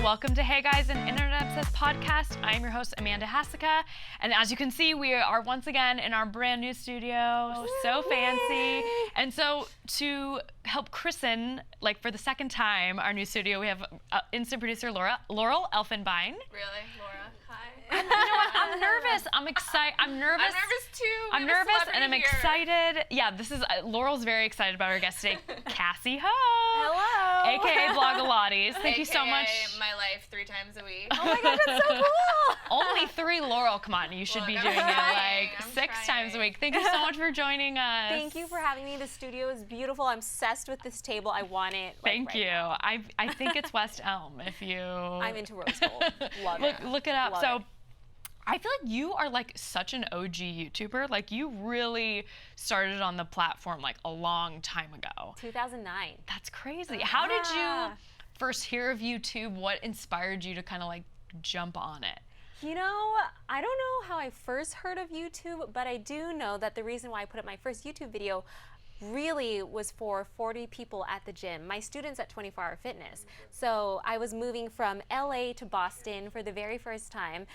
welcome to Hey Guys, an Internet Obsessed podcast. I'm your host, Amanda Hasica, and as you can see, we are once again in our brand new studio, so fancy. And so to help christen, like for the second time, our new studio, we have instant producer Laurel Elfenbein. Really, Laura? Hi. You know what? I'm nervous. I'm excited. I'm nervous. I'm nervous too. I'm nervous and I'm excited. Yeah, this is Laurel's very excited about our guest today, Cassey Ho. Hello. AKA Blogilates. Thank you so much. My life 3 times a week. Oh my God, that's so cool. Only 3, Laurel. Come on, you should be doing it like I'm 6 trying. times a week. Thank you so much for joining us. Thank you for having me. The studio is beautiful. I'm obsessed with this table. I want it. Thank right you. now. I think it's West Elm. If you. I'm into rose gold. Love it. Look it up. Love so. it. I feel like you are like such an OG YouTuber. Like you really started on the platform like a long time ago. 2009. That's crazy. How did you first hear of YouTube? What inspired you to kind of like jump on it? You know, I don't know how I first heard of YouTube, but I do know that the reason why I put up my first YouTube video really was for 40 people at the gym, my students at 24 Hour Fitness. So I was moving from LA to Boston for the very first time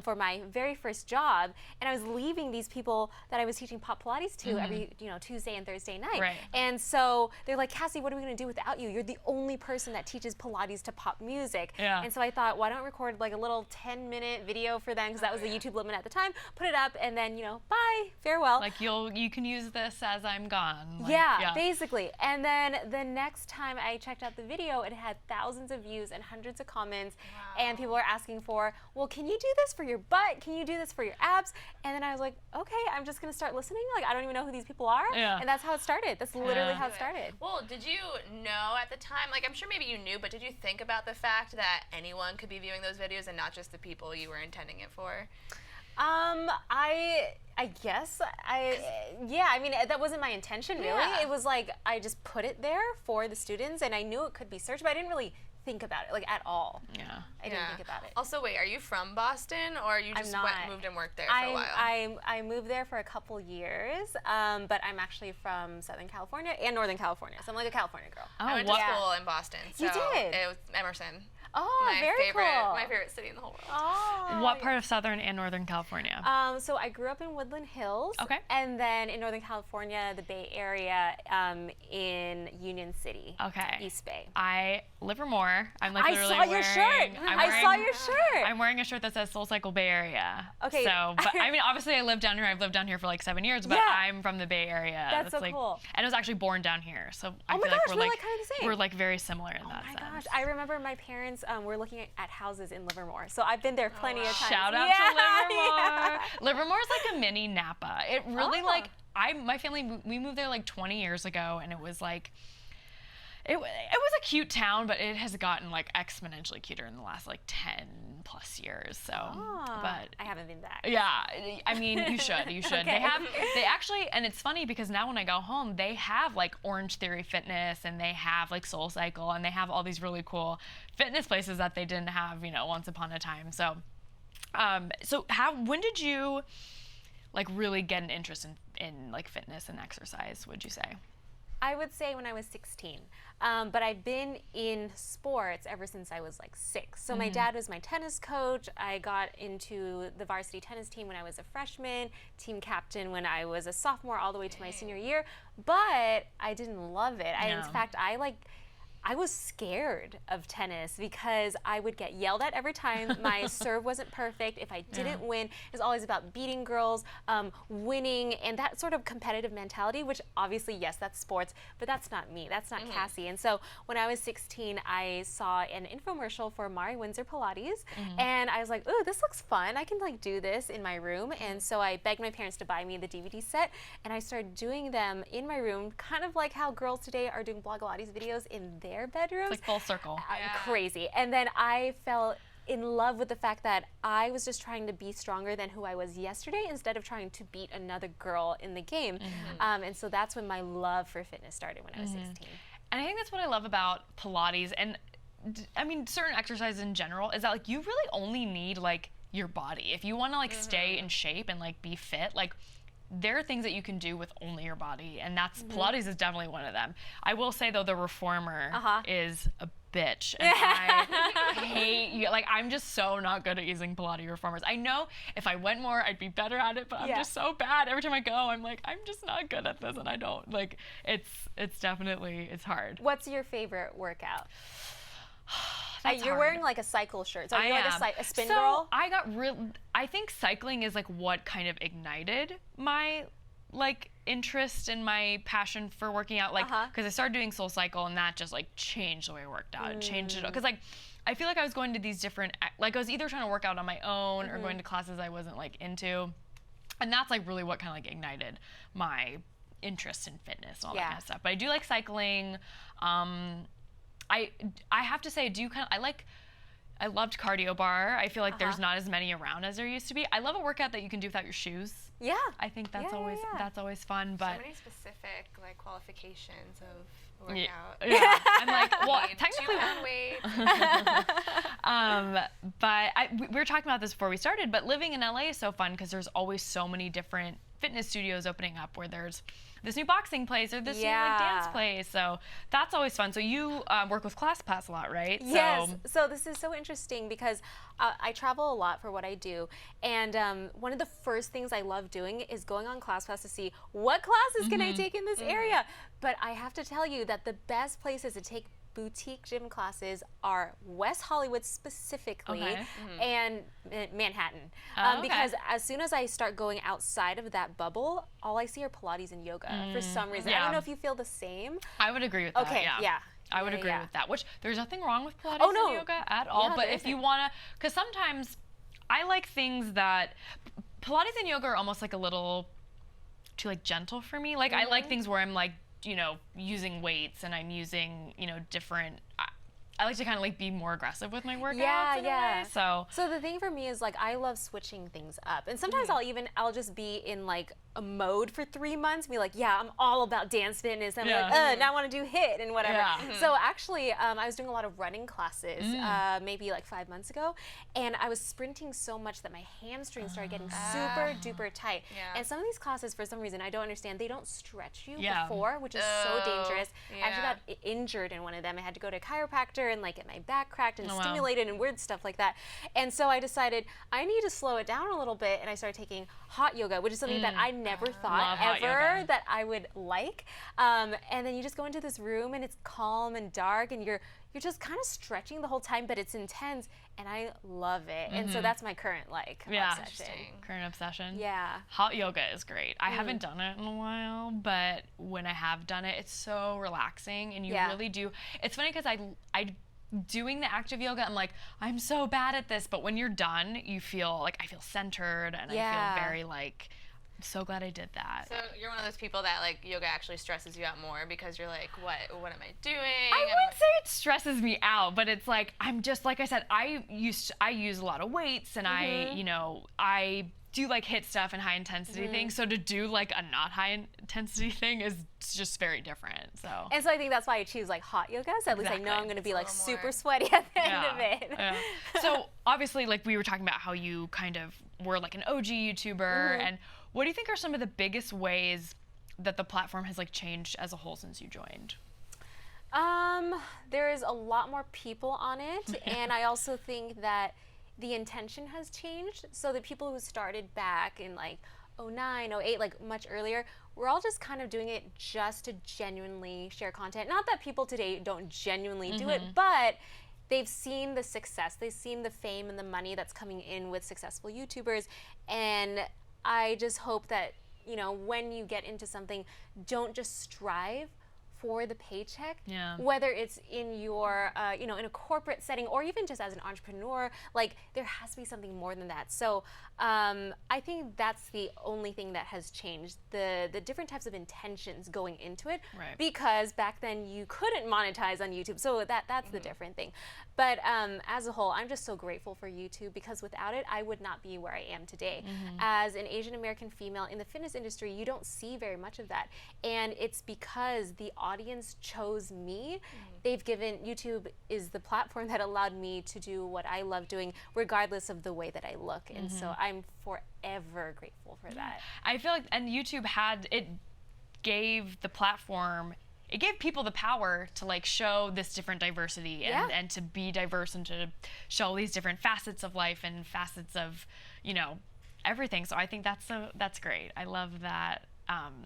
for my very first job, and I was leaving these people that I was teaching pop Pilates to every Tuesday and Thursday night. Right. And so they're like, Cassey, what are we gonna do without you? You're the only person that teaches Pilates to pop music. Yeah. And so I thought, why don't I record like a little 10-minute video for them, because that was the YouTube limit at the time, put it up, and then, bye, farewell. Like you can use this as I'm gone. Like, yeah, basically. And then the next time I checked out the video, it had thousands of views and hundreds of comments. Wow. And people were asking for, well, can you do this for your butt? Can you do this for your abs? And then I was like, okay, I'm just gonna start listening. Like, I don't even know who these people are. Yeah. And that's how it started. That's literally how it started. Well, did you know at the time, like I'm sure maybe you knew, but did you think about the fact that anyone could be viewing those videos and not just the people you were intending it for? I guess I mean, that wasn't my intention really. Yeah. It was like I just put it there for the students, and I knew it could be searched, but I didn't really think about it like at all. Yeah. I didn't think about it. Also, wait, are you from Boston, or you just moved and worked there for a while? I moved there for a couple years, but I'm actually from Southern California and Northern California, so I'm like a California girl. Oh, I went to school in Boston. So You did? It was Emerson. Oh, very cool. My favorite city in the whole world. Oh. What part of Southern and Northern California? So I grew up in Woodland Hills. Okay. And then in Northern California, the Bay Area, in Union City. Okay. East Bay. Livermore. I'm like I literally saw your shirt. I saw your shirt. I'm wearing a shirt that says SoulCycle Bay Area. Okay. So, but I mean, obviously I live down here. I've lived down here for like 7 years, but Yeah. I'm from the Bay Area. That's so like, cool. And I was actually born down here. So I Oh my feel like gosh, we're we're like like kind of the same. we're like very similar in that Oh my sense. gosh, I remember my parents were looking at houses in Livermore, so I've been there plenty of times. Shout out Yeah, to Livermore. yeah. Livermore's like a mini Napa. It really like my family, we moved there like 20 years ago, and it was like it was a cute town, but it has gotten like exponentially cuter in the last like 10 plus years. So, but I haven't been back. yeah, I mean, you should. Okay. They actually, and it's funny because now when I go home, they have like Orange Theory Fitness, and they have like SoulCycle, and they have all these really cool fitness places that they didn't have, once upon a time. So, when did you like really get an interest in like fitness and exercise, would you say? I would say when I was 16, but I've been in sports ever since I was like 6. So my dad was my tennis coach. I got into the varsity tennis team when I was a freshman, team captain when I was a sophomore, all the way to my senior year. But I didn't love it. In fact, I was scared of tennis because I would get yelled at every time my serve wasn't perfect. If I didn't win, it was always about beating girls, winning, and that sort of competitive mentality, which obviously, yes, that's sports, but that's not me. That's not Cassey. And so when I was 16, I saw an infomercial for Mari Windsor Pilates, and I was like, ooh, this looks fun. I can like do this in my room. And so I begged my parents to buy me the DVD set, and I started doing them in my room, kind of like how girls today are doing Blogilates videos in their bedrooms. It's like full circle. Crazy. And then I fell in love with the fact that I was just trying to be stronger than who I was yesterday instead of trying to beat another girl in the game. And so that's when my love for fitness started when I was 16. And I think that's what I love about Pilates, and I mean certain exercises in general, is that like you really only need like your body. If you want to like stay in shape and like be fit, like there are things that you can do with only your body, and that's Pilates is definitely one of them. I will say though, the reformer is a bitch, and I hate, like, I'm just so not good at using Pilates reformers. I know if I went more, I'd be better at it, but I'm just so bad. Every time I go, I'm like, I'm just not good at this, and I don't, like, it's definitely, it's hard. What's your favorite workout? That's You're hard. wearing like a cycle shirt. So are you like a spin so girl? I think cycling is like what kind of ignited my like interest and my passion for working out, like because I started doing Soul Cycle, and that just like changed the way I worked out. It changed it because like I feel like I was going to these different, like I was either trying to work out on my own or going to classes I wasn't like into, and that's like really what kind of like ignited my interest in fitness and all that kind of stuff. But I do like cycling. I have to say I loved cardio bar. I feel like there's not as many around as there used to be. I love a workout that you can do without your shoes. Yeah. I think that's always fun. But so many specific like qualifications of a workout. Yeah. I'm like, well, technically. But we were talking about this before we started, but living in LA is so fun because there's always so many different fitness studios opening up, where there's this new boxing place or this new like dance place. So that's always fun. So you work with ClassPass a lot, right? Yes. So this is so interesting because I travel a lot for what I do. And one of the first things I love doing is going on ClassPass to see what classes can I take in this area. But I have to tell you that the best places to take boutique gym classes are West Hollywood specifically and Manhattan. Because as soon as I start going outside of that bubble, all I see are Pilates and yoga for some reason. I don't know if you feel the same. I would agree with that. Okay, I would agree with that, which there's nothing wrong with Pilates and yoga at all. But if you want to, because sometimes I like things that, Pilates and yoga are almost like a little too like gentle for me. Like I like things where I'm like, you know, using weights and I'm using, you know, different, I like to kind of like be more aggressive with my workouts in a way. So the thing for me is like I love switching things up, and sometimes I'll just be in like a mode for 3 months, be like, yeah, I'm all about dance fitness. I'm like, now I want to do HIIT and whatever. So actually, I was doing a lot of running classes maybe like 5 months ago, and I was sprinting so much that my hamstrings started getting super duper tight. And some of these classes, for some reason, I don't understand, they don't stretch you before, which is so dangerous. I actually got injured in one of them. I had to go to a chiropractor and like get my back cracked and stimulated and weird stuff like that. And so I decided I need to slow it down a little bit, and I started taking hot yoga, which is something that I never thought ever that I would like. And then you just go into this room and it's calm and dark, and you're just kind of stretching the whole time, but it's intense, and I love it. And so that's my current like obsession. Current obsession. Yeah. Hot yoga is great. I haven't done it in a while, but when I have done it, it's so relaxing, and you really do. It's funny because I doing the active yoga, I'm like, I'm so bad at this, but when you're done, you feel like I feel centered, and I feel very like, I'm so glad I did that. So you're one of those people that like yoga actually stresses you out more because you're like, what am I doing? I wouldn't say it stresses me out, but it's like, I'm just, like I said, I use a lot of weights, and I do like HIIT stuff and high intensity things. So to do like a not high intensity thing is just very different. So I think that's why I choose like hot yoga. So at least I know I'm going to be like super sweaty at the end of it. So obviously, like we were talking about how you kind of were like an OG YouTuber, and what do you think are some of the biggest ways that the platform has like changed as a whole since you joined? There is a lot more people on it, and I also think that the intention has changed. So the people who started back in like 09, 08, like much earlier, we're all just kind of doing it just to genuinely share content. Not that people today don't genuinely do it, but they've seen the success, they've seen the fame and the money that's coming in with successful YouTubers. And I just hope that, you know, when you get into something, don't just strive for the paycheck, whether it's in your, in a corporate setting or even just as an entrepreneur, like there has to be something more than that. So I think that's the only thing that has changed, the different types of intentions going into it, because back then you couldn't monetize on YouTube. So that's the different thing. But as a whole, I'm just so grateful for YouTube, because without it, I would not be where I am today. As an Asian American female in the fitness industry, you don't see very much of that. And it's because the audience chose me. They've given, YouTube is the platform that allowed me to do what I love doing, regardless of the way that I look. And so I'm forever grateful for that. I feel like, and YouTube gave the platform it gave people the power to like show this different diversity and to be diverse and to show all these different facets of life and facets of, you know, everything. So I think that's great. I love that.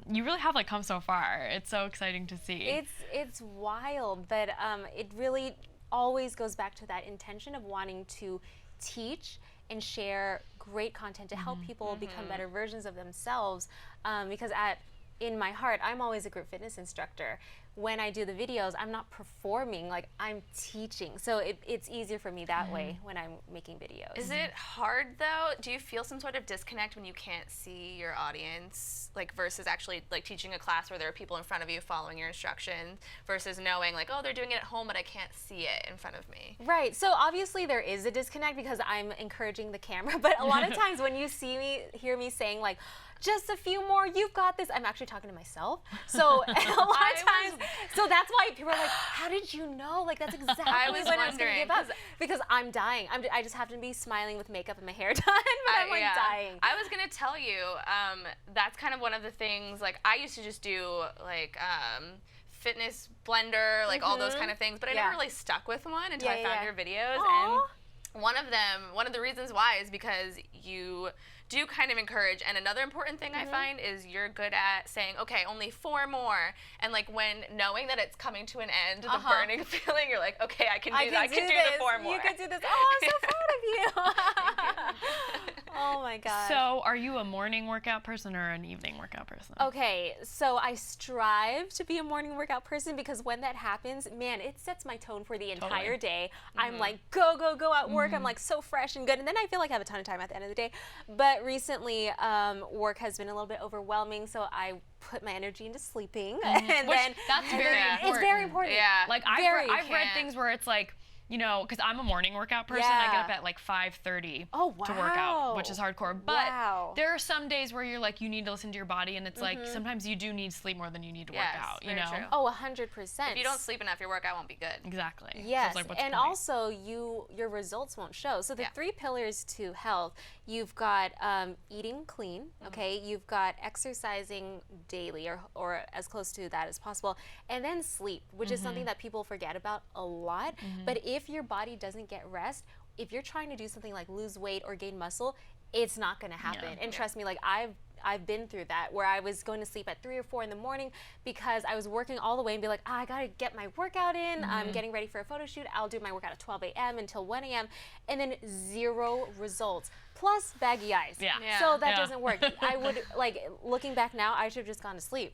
You really have like come so far. It's so exciting to see. It's wild, but it really always goes back to that intention of wanting to teach and share great content to help people become better versions of themselves. Because in my heart, I'm always a group fitness instructor. When I do the videos, I'm not performing, like I'm teaching. So it's easier for me that way when I'm making videos. Is it hard though? Do you feel some sort of disconnect when you can't see your audience, like versus actually like teaching a class where there are people in front of you following your instructions versus knowing like, oh, they're doing it at home, but I can't see it in front of me? Right, so obviously there is a disconnect because I'm encouraging the camera, but a lot of times when you hear me saying like, just a few more, you've got this, I'm actually talking to myself. So a lot of times, so that's why people are like, how did you know? Like that's exactly when I was going to give up. Because I'm dying. I just have to be smiling with makeup and my hair done, but I'm like dying. I was going to tell you, that's kind of one of the things, like I used to just do like, fitness blender, like all those kind of things, but I never really stuck with one until I found your videos. Aww. And one of the reasons why is because you do kind of encourage, and another important thing I find is you're good at saying, okay, only 4 more, and like when knowing that it's coming to an end, the burning feeling, you're like, okay, I can do the 4 more. You can do this. Oh, I'm so proud of you. Oh my God. So are you a morning workout person or an evening workout person? Okay, so I strive to be a morning workout person because when that happens, man, it sets my tone for the entire day. I'm like, go, go, go at work. I'm like so fresh and good. And then I feel like I have a ton of time at the end of the day. But recently, work has been a little bit overwhelming, so I put my energy into sleeping. And Which, then that's very important. It's very important. Yeah. Like I've read things where it's like, you know, because I'm a morning workout person, I get up at like 5:30 to work out, which is hardcore. But there are some days where you're like, you need to listen to your body, and it's like sometimes you do need sleep more than you need to work out. You know? True. Oh, 100%. If you don't sleep enough, your workout won't be good. Exactly. Yes, so it's like, and also your results won't show. So the 3 pillars to health, you've got eating clean, okay? You've got exercising daily or as close to that as possible, and then sleep, which is something that people forget about a lot. But if your body doesn't get rest, if you're trying to do something like lose weight or gain muscle, it's not going to happen. And trust me, like I've been through that where I was going to sleep at 3 or 4 in the morning because I was working all the way and be like, I got to get my workout in. I'm getting ready for a photo shoot. I'll do my workout at 12 a.m. until 1 a.m. and then 0 results. Plus baggy eyes. So that doesn't work. I would, like, looking back now, I should have just gone to sleep.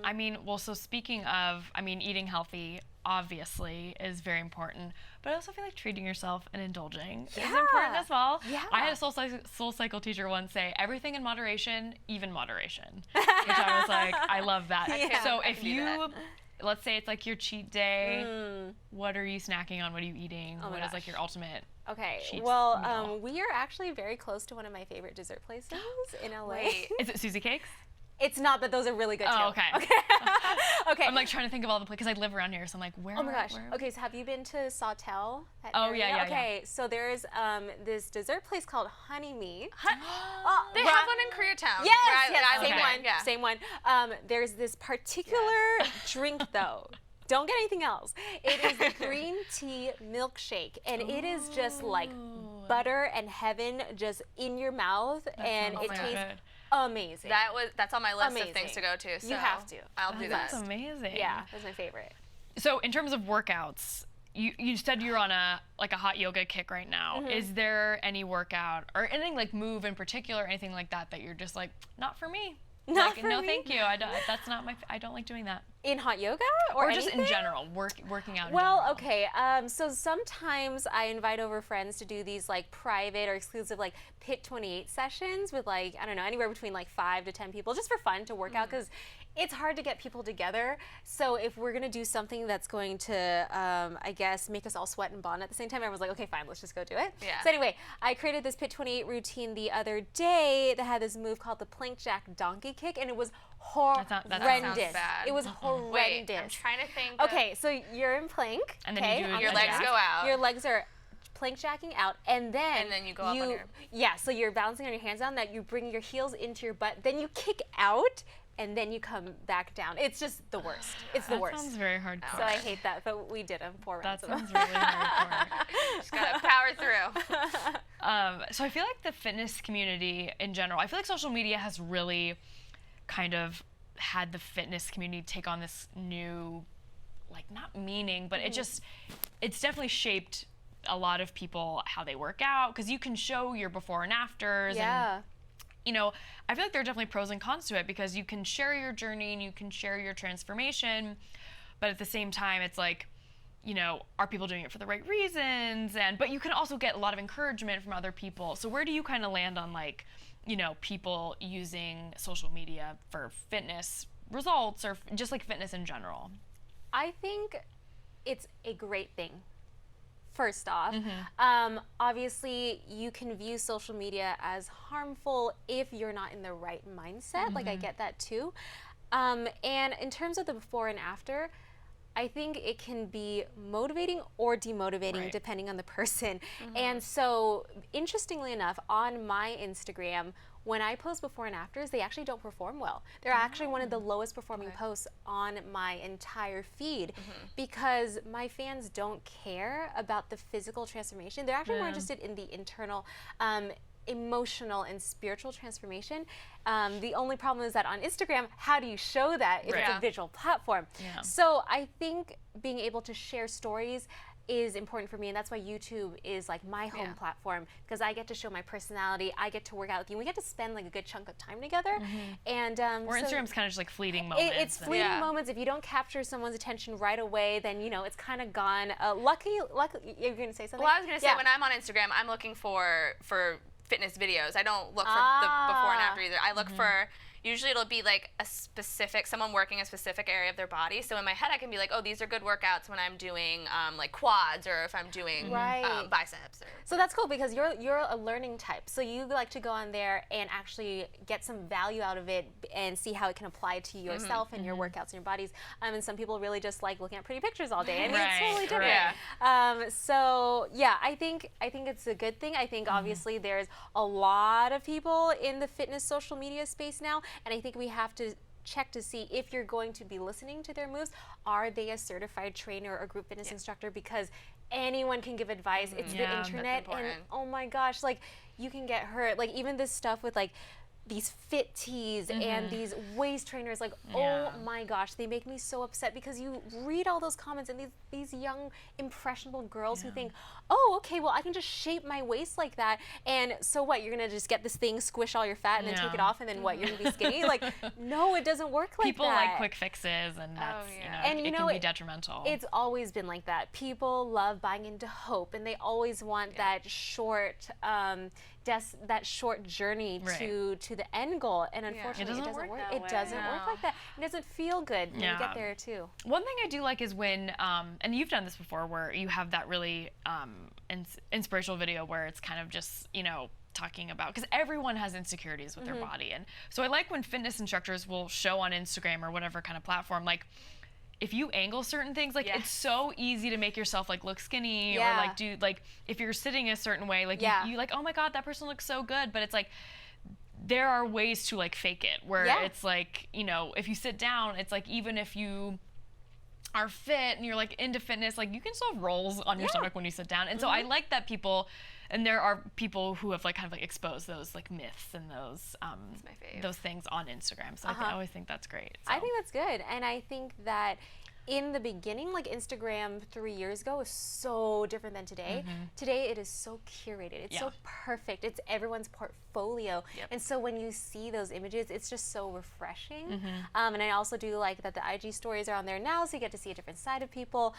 I mean, well, so speaking of, I mean, eating healthy obviously is very important, but I also feel like treating yourself and indulging is important as well. I had a soul cycle teacher once say, everything in moderation, even moderation, which I was like, I love that. So if you, let's say it's like your cheat day, what are you snacking on? What are you eating? What is like your ultimate cheat meal? We are actually very close to one of my favorite dessert places in LA. Wait. Is it Susie Cakes? It's not, but those are really good too. Oh, okay. Okay. I'm like trying to think of all the places, because I live around here, so I'm like, where? Oh my gosh. Okay, so have you been to Sawtell? Yeah. Okay, so there's this dessert place called Honey Me. They have one in Koreatown. Yes, same one. There's this particular drink though. Don't get anything else. It is the green tea milkshake, and it is just like butter and heaven just in your mouth, and it tastes amazing. That's on my list of things to go to. So you have to. I'll do that. That's amazing. Yeah, that's my favorite. So in terms of workouts, you said you're on a hot yoga kick right now. Is there any workout or anything like move in particular, anything like that you're just like, not for me? Not for no, me. Thank you. That's not my. I don't like doing that. In hot yoga or just in general, working out. Well, okay. So sometimes I invite over friends to do these like private or exclusive like Pit 28 sessions with like, I don't know, anywhere between like 5 to 10 people, just for fun to work out, because it's hard to get people together. So if we're gonna do something that's going to, I guess, make us all sweat and bond at the same time, everyone's like, okay, fine, let's just go do it. So anyway, I created this Pit 28 routine the other day that had this move called the plank jack donkey kick, and it was horrendous. That sounds bad. It was horrendous. Wait, I'm trying to think. Okay, so you're in plank. And then you do your legs go out. Your legs are plank jacking out, and then you go up on your... Yeah, so you're balancing on your hands down, that you bring your heels into your butt, then you kick out, and then you come back down. It's just the worst. It's the worst. That sounds very hardcore. So I hate that, but we did them 4 rounds. That sounds really hardcore. Just gotta power through. So I feel like the fitness community in general, I feel like social media has really kind of had the fitness community take on this new, like, not meaning, but it's definitely shaped a lot of people how they work out, because you can show your before and afters. Yeah. And, you know, I feel like there are definitely pros and cons to it, because you can share your journey and you can share your transformation, but at the same time, it's like, you know, are people doing it for the right reasons? But you can also get a lot of encouragement from other people. So where do you kind of land on, like, you know, people using social media for fitness results, or just like fitness in general? I think it's a great thing. First off, obviously you can view social media as harmful if you're not in the right mindset. Like, I get that too. And in terms of the before and after, I think it can be motivating or demotivating depending on the person. And so, interestingly enough, on my Instagram, when I post before and afters, they actually don't perform well. They're actually one of the lowest performing posts on my entire feed, because my fans don't care about the physical transformation. They're actually more interested in the internal, emotional and spiritual transformation. The only problem is that on Instagram, how do you show that if it's a visual platform? So I think being able to share stories is important for me, and that's why YouTube is like my home platform, because I get to show my personality, I get to work out with you, and we get to spend like a good chunk of time together. And or so Instagram's kind of just like fleeting moments. it's fleeting moments. If you don't capture someone's attention right away, then you know it's kind of gone. Lucky, you're gonna say something? Well, I was gonna say, when I'm on Instagram, I'm looking for fitness videos. I don't look for the before and after either. I look for, usually it'll be like a specific, someone working a specific area of their body. So in my head, I can be like, oh, these are good workouts when I'm doing like quads, or if I'm doing biceps. So that's cool, because you're a learning type. So you like to go on there and actually get some value out of it and see how it can apply to yourself and your workouts and your bodies. And some people really just like looking at pretty pictures all day. I mean, it's totally different. So yeah, I think it's a good thing. I think obviously there's a lot of people in the fitness social media space now, and I think we have to check to see if you're going to be listening to their moves. Are they a certified trainer or group fitness instructor? Because anyone can give advice. It's the internet, and oh my gosh, like, you can get hurt. Like, even this stuff with like these fit tees and these waist trainers, like, oh my gosh, they make me so upset, because you read all those comments and these young impressionable girls who think, oh, okay, well, I can just shape my waist like that, and so what, you're gonna just get this thing, squish all your fat, and then take it off, and then what, you're gonna be skinny? Like, no, it doesn't work like People that. like quick fixes, and that's, it can be detrimental. It's always been like that. People love buying into hope, and they always want that short that short journey to the end goal, and unfortunately it doesn't work. It doesn't work like that. It doesn't feel good when you get there too. One thing I do like is when and you've done this before, where you have that really inspirational video where it's kind of just, you know, talking about, because everyone has insecurities with their body, and so I like when fitness instructors will show on Instagram or whatever kind of platform, like, if you angle certain things, like, it's so easy to make yourself like look skinny, or like do, like, if you're sitting a certain way, like you like, oh my god, that person looks so good, but it's like there are ways to like fake it, where it's like, you know, if you sit down, it's like, even if you are fit and you're like into fitness, like, you can still have rolls on your stomach when you sit down. And so I like that people, and there are people who have like kind of like exposed those like myths and those things on Instagram. So I always think that's great. So. I think that's good, and I think that in the beginning, like, Instagram 3 years ago was so different than today. Today it is so curated. It's so perfect. It's everyone's portfolio. And so when you see those images, it's just so refreshing. And I also do like that the IG stories are on there now, so you get to see a different side of people.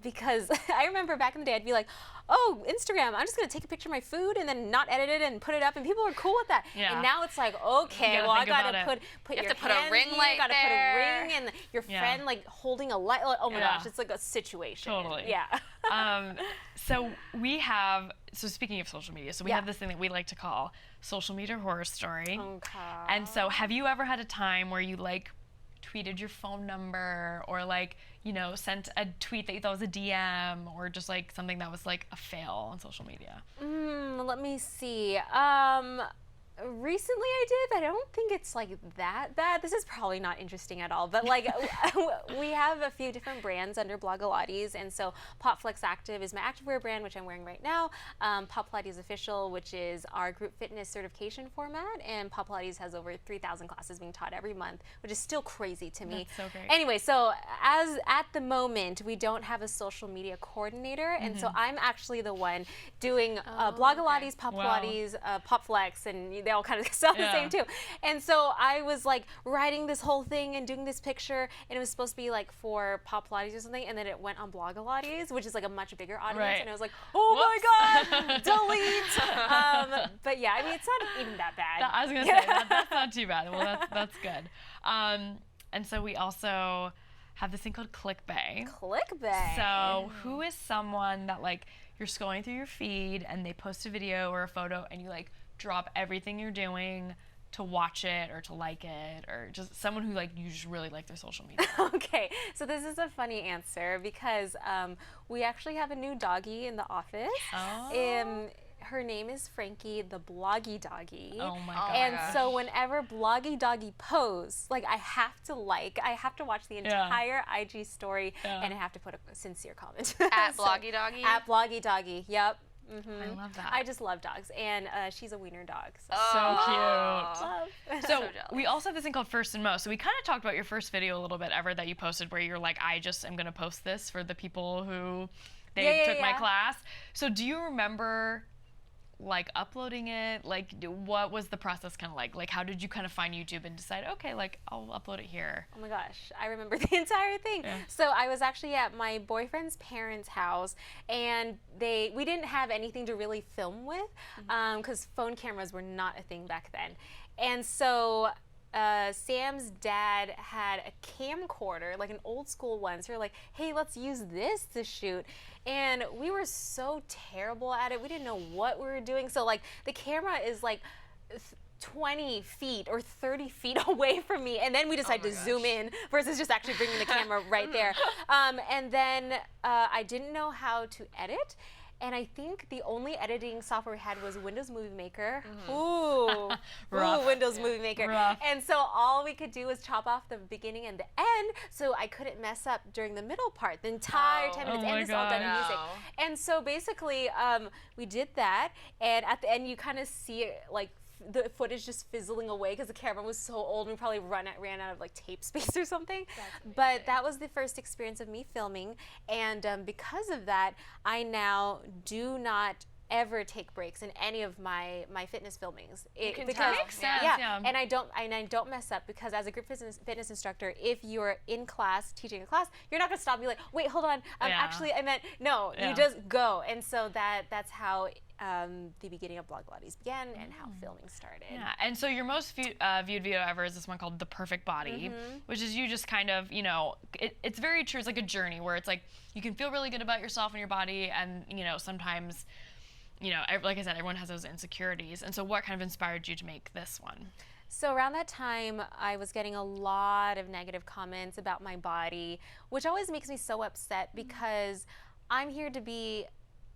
Because I remember back in the day, I'd be like, oh, Instagram, I'm just going to take a picture of my food and then not edit it and put it up, and people are cool with that. And now it's like, okay, well, I got to put your put a ring light there. Got to put a ring, and your friend like holding a light. Oh my gosh, it's like a situation. Totally. Yeah. So we have, so speaking of social media, so we have this thing that we like to call social media horror story. Okay. And so have you ever had a time where you like tweeted your phone number, or like, you know, sent a tweet that you thought was a DM, or just like something that was like a fail on social media? Let me see. Recently I did, but I don't think it's like that bad. This is probably not interesting at all, but like we have a few different brands under Blogilates, and so Pop Flex Active is my activewear brand, which I'm wearing right now. Pop Pilates Official, which is our group fitness certification format, and Pop Pilates has over 3,000 classes being taught every month, which is still crazy to me. That's so great. Anyway, so as at the moment, we don't have a social media coordinator, and so I'm actually the one doing Blogilates, Pop Pilates, Pop Flex, and they all kind of sound the same too. And so I was like writing this whole thing and doing this picture, and it was supposed to be like for Pop Pilates or something, and then it went on Blogilates, which is like a much bigger audience, and I was like, oh my god, delete. But yeah, I mean, it's not even that bad. I was gonna say that's not too bad. Well, that's good. And so we also have this thing called clickbait. Clickbait. So who is someone that like you're scrolling through your feed and they post a video or a photo and you like drop everything you're doing to watch it or to like it, or just someone who like you just really like their social media? Okay, so this is a funny answer because we actually have a new doggy in the office. Her name is Frankie, the Bloggy Doggy. Oh my god. And so whenever Bloggy Doggy posts, like I have to watch the entire IG story, and I have to put a sincere comment. At Bloggy Doggy? At Bloggy Doggy, yep. I love that. I just love dogs, and she's a wiener dog. So cute. Love. So we also have this thing called First and Most. So we kind of talked about your first video a little bit ever that you posted where you're like, I just am going to post this for the people who took my class. So do you remember like uploading it? Like what was the process kind of like? Like how did you kind of find YouTube and decide, okay, like I'll upload it here? Oh my gosh, I remember the entire thing. Yeah. So I was actually at my boyfriend's parents' house, and we didn't have anything to really film with because phone cameras were not a thing back then. And so Sam's dad had a camcorder, like an old school one. So we were like, hey, let's use this to shoot. And we were so terrible at it. We didn't know what we were doing. So like the camera is like 20 feet or 30 feet away from me. And then we decided to zoom in versus just actually bringing the camera right there. And then I didn't know how to edit. And I think the only editing software we had was Windows Movie Maker. Ooh, Windows Movie Maker. Rough. And so all we could do was chop off the beginning and the end, so I couldn't mess up during the middle part, the entire 10 minutes, and it's all done in music. And so basically, we did that, and at the end you kind of see it like the footage just fizzling away because the camera was so old and we probably ran out of like tape space or something. But that was the first experience of me filming, and because of that, I now do not ever take breaks in any of my fitness filmings. Makes sense. And I don't mess up, because as a group fitness instructor, if you're in class teaching a class, you're not gonna stop and be like, wait, hold on, actually I meant no. You just go. And so that's how the beginning of Blogilates began and how filming started. Yeah, and so your most viewed video ever is this one called The Perfect Body, which is you just kind of, it's very true. It's like a journey where it's like you can feel really good about yourself and your body, and sometimes, like I said, everyone has those insecurities. And so what kind of inspired you to make this one? So around that time, I was getting a lot of negative comments about my body, which always makes me so upset, because I'm here to be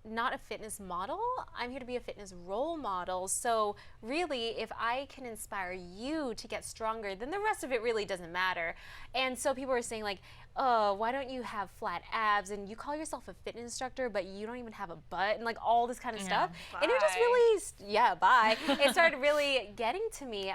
not a fitness model, I'm here to be a fitness role model. So really, if I can inspire you to get stronger, then the rest of it really doesn't matter. And so people were saying like, oh, why don't you have flat abs, and you call yourself a fitness instructor but you don't even have a butt, and like all this kind of stuff. Bye. And it just really, bye. It started really getting to me.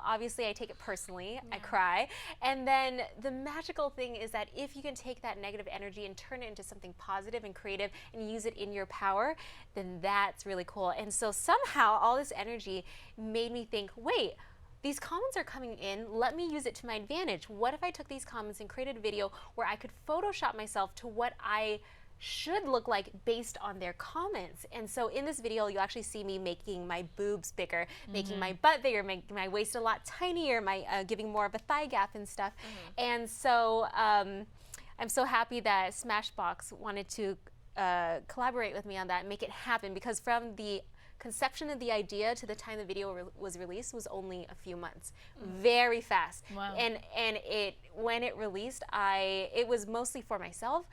Obviously I take it personally, I cry. And then the magical thing is that if you can take that negative energy and turn it into something positive and creative and use it in your power, then that's really cool. And so somehow all this energy made me think, wait, these comments are coming in, let me use it to my advantage. What if I took these comments and created a video where I could Photoshop myself to what I should look like based on their comments? And so in this video, you'll actually see me making my boobs bigger, making my butt bigger, making my waist a lot tinier, giving more of a thigh gap and stuff. And so I'm so happy that Smashbox wanted to collaborate with me on that and make it happen, because from the conception of the idea to the time the video was released was only a few months. Very fast. Wow. And when it released, it was mostly for myself.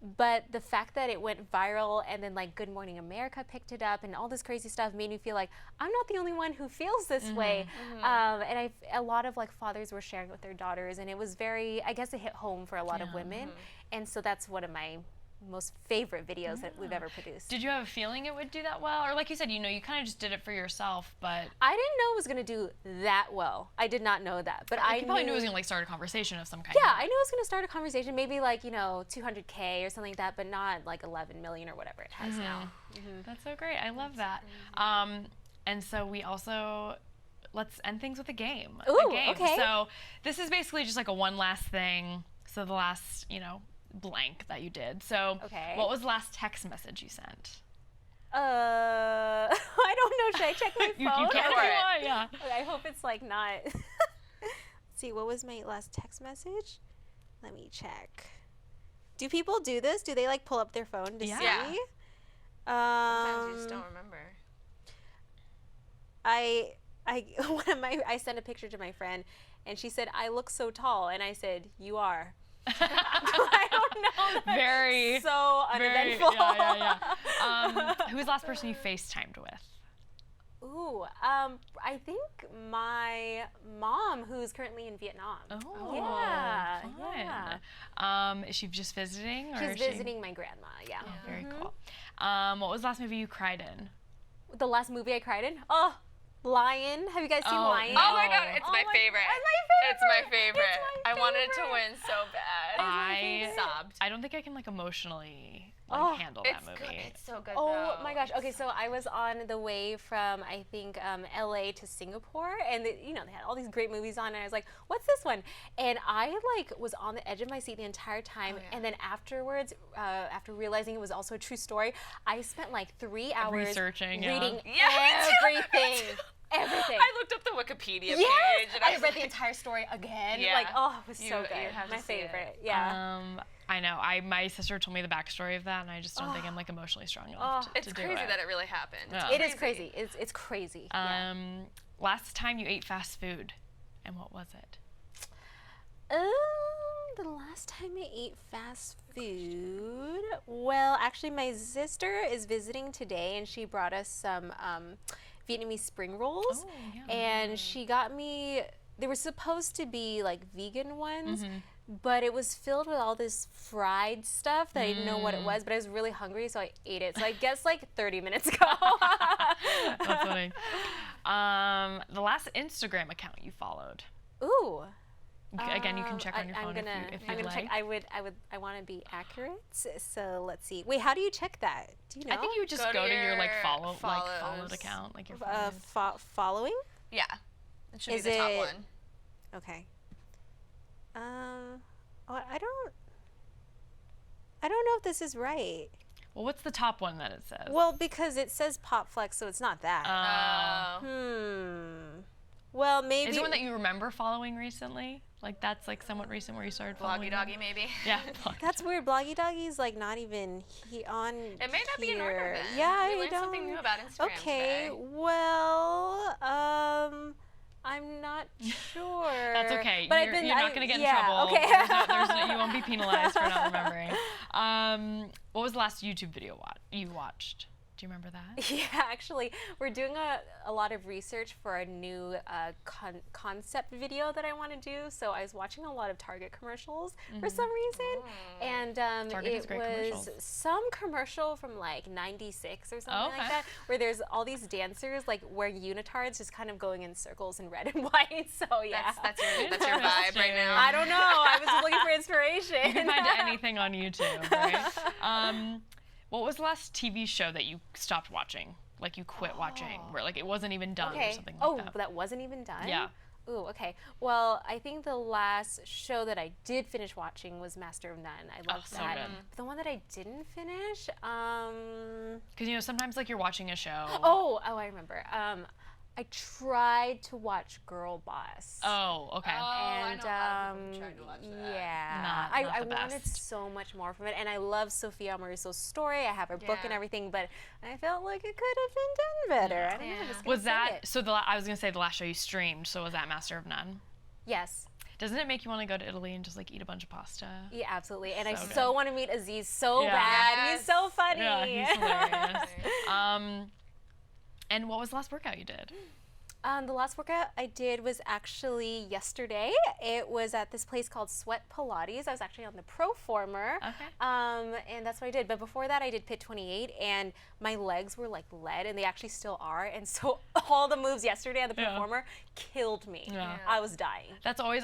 But the fact that it went viral and then like Good Morning America picked it up and all this crazy stuff made me feel like I'm not the only one who feels this way. And a lot of like fathers were sharing with their daughters, and it was very, I guess it hit home for a lot of women. And so that's one of my most favorite videos that we've ever produced. Did you have a feeling it would do that well? Or like you said, you know, you kind of just did it for yourself, but... I didn't know it was going to do that well. I did not know that. But you probably knew it was going to like start a conversation of some kind. Yeah, I knew it was going to start a conversation, maybe like, you know, 200K or something like that, but not like 11 million or whatever it has now. That's so great. I love that. And so we also... Let's end things with a game. Ooh, a game. okay. So this is basically just like a one last thing. So the last, you know, blank that you did. So what was the last text message you sent? I don't know. Should I check my phone? You can for it. Yeah. I hope it's like not. Let's see, what was my last text message? Let me check. Do people do this? Do they like pull up their phone to see? Sometimes you just don't remember. I sent a picture to my friend, and she said, "I look so tall," and I said, "You are." I don't know. Very so uneventful. Who was the last person you FaceTimed with? Ooh, I think my mom, who's currently in Vietnam. Oh, yeah, fun. yeah. Is she just visiting? Or She's is she... visiting my grandma. Yeah. Oh, very cool. What was the last movie you cried in? The last movie I cried in? Oh, Lion. Have you guys seen Lion? Oh my God, it's my favorite. It's my It's my favorite. I wanted it to win so bad. I sobbed. I don't think I can like emotionally like handle that movie. Good. It's so good. Oh though. my gosh. Okay, so I was on the way from I think LA to Singapore, and you know they had all these great movies on, and I was like, "What's this one?" And I like was on the edge of my seat the entire time, and then afterwards, after realizing it was also a true story, I spent like 3 hours researching, reading Yeah, everything. Everything. I looked up the Wikipedia page. And I read the entire story again. Yeah. Like, oh, it was so You good. have to My see it. favorite. Yeah. I know. My sister told me the backstory of that, and I just don't think I'm like emotionally strong enough to It's do crazy it. that it really happened. Yeah. It is crazy. It's crazy. Yeah. Last time you ate fast food, and what was it? The last time I ate fast food, well, actually my sister is visiting today, and she brought us some Vietnamese spring rolls, and she got me, they were supposed to be like vegan ones, but it was filled with all this fried stuff that I didn't know what it was, but I was really hungry, so I ate it. So I guess like 30 minutes ago. That's funny. The last Instagram account you followed. Ooh. Again, you can check on your phone if you'd like. Check. I want to be accurate. So let's see. Wait, how do you check that? Do you know? I think you would just go to your like followed account, like your following. Yeah, it should be the top one. Okay. I don't know if this is right. Well, what's the top one that it says? Well, because it says Pop Flex, so it's not that. Well, maybe. Is it one that you remember following recently? Like that's like somewhat recent where you started following. Bloggy Doggy, maybe. Yeah. That's weird. Bloggy Doggy's like not even on. It may not be in order then. Yeah, we learned something new about Instagram Okay, today. well, I'm not sure. That's okay. But You're not going to get in trouble. Okay. You won't be penalized for not remembering. What was the last YouTube video you watched? Do you remember that? Yeah, actually, we're doing a lot of research for a new concept video that I want to do. So I was watching a lot of Target commercials for some reason, and Target has it great was commercials. some commercial from like '96 or something like that, where there's all these dancers like wearing unitards, just kind of going in circles in red and white. So yeah, That's your vibe right now. I don't know. I was looking for inspiration. You can find anything on YouTube, right? What was the last TV show that you stopped watching? Like you quit watching, where like it wasn't even done or something like that? Oh, that wasn't even done? Yeah. Ooh, okay. Well, I think the last show that I did finish watching was Master of None. I loved that. So good. But the one that I didn't finish, Because sometimes like you're watching a show. Oh, I remember. I tried to watch Girl Boss. Oh, okay. I know a lot of people who tried to watch that. Yeah. Not I the wanted best. so much more from it, and I love Sophia Amoruso's story. I have her book and everything, but I felt like it could have been done better. I don't know. I'm just gonna Was say that it. so? I was gonna say the last show you streamed. So was that Master of None? Yes. Doesn't it make you want to go to Italy and just like eat a bunch of pasta? Yeah, absolutely. And I So good. so want to meet Aziz so Yeah. bad. Yes. He's so funny. Yeah, he's hilarious. And what was the last workout you did? The last workout I did was actually yesterday. It was at this place called Sweat Pilates. I was actually on the Pro Former. Okay. And that's what I did. But before that, I did Pit 28, and my legs were like lead, and they actually still are. And so all the moves yesterday on the Pro Yeah. Former killed me. Yeah. I was dying. That's always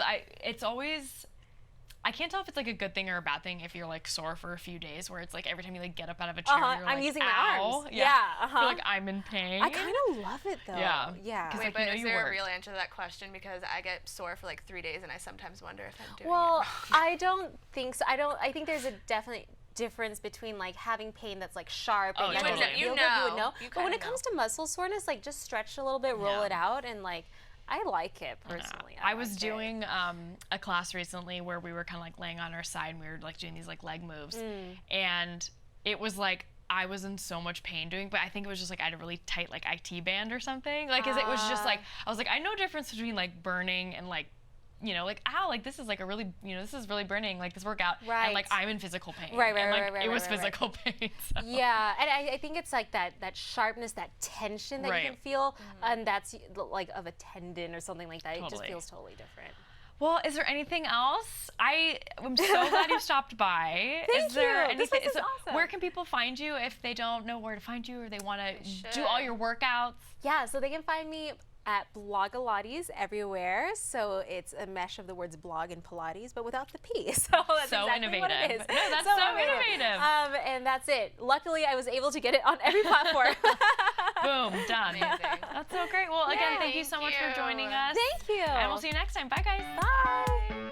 I can't tell if it's like a good thing or a bad thing if you're like sore for a few days, where it's like every time you like get up out of a chair, you're I'm like, using my ow. arms. Yeah. Yeah, You're like, I'm in pain. I kind of love it though. Yeah. Yeah. 'Cause, Wait, like, but you know is you there a worked. real answer to that question? Because I get sore for like 3 days and I sometimes wonder if I'm doing Well, it I don't think so. I think there's a definite difference between like having pain that's like sharp Oh, and that totally. doesn't You feel good. know. You would know. You But when kinda it comes to muscle soreness, like just stretch a little bit, roll Yeah. it out, and like I like it personally. I was like it. doing a class recently where we were kind of like laying on our side and we were like doing these like leg moves, and it was like I was in so much pain doing, but I think it was just like I had a really tight like IT band or something. Like, 'cause it was just like I was like I know difference between like burning and like, you know, like ow, like this is like a really, you know, this is really burning, like this workout, Right. and like I'm in physical pain, Right, and, like, right, it was right, right. physical pain. So. Yeah, and I think it's like that sharpness, that tension that Right. you can feel, and that's like of a tendon or something like that. It just Totally. feels totally different. Well, is there anything else? I'm so glad you stopped by. Thank is there you. This anything? place is awesome. Where can people find you if they don't know where to find you or they want to should. do all your workouts? Yeah, so they can find me at Blogilates everywhere. So it's a mesh of the words blog and Pilates, but without the P. So that's So exactly what it is. innovative. No, that's so innovative. And that's it. Luckily, I was able to get it on every platform. Boom, done. Amazing. That's so great. Well, again, Yeah. thank you so much for Thank joining you. us. Thank you. And we'll see you next time. Bye, guys. Bye.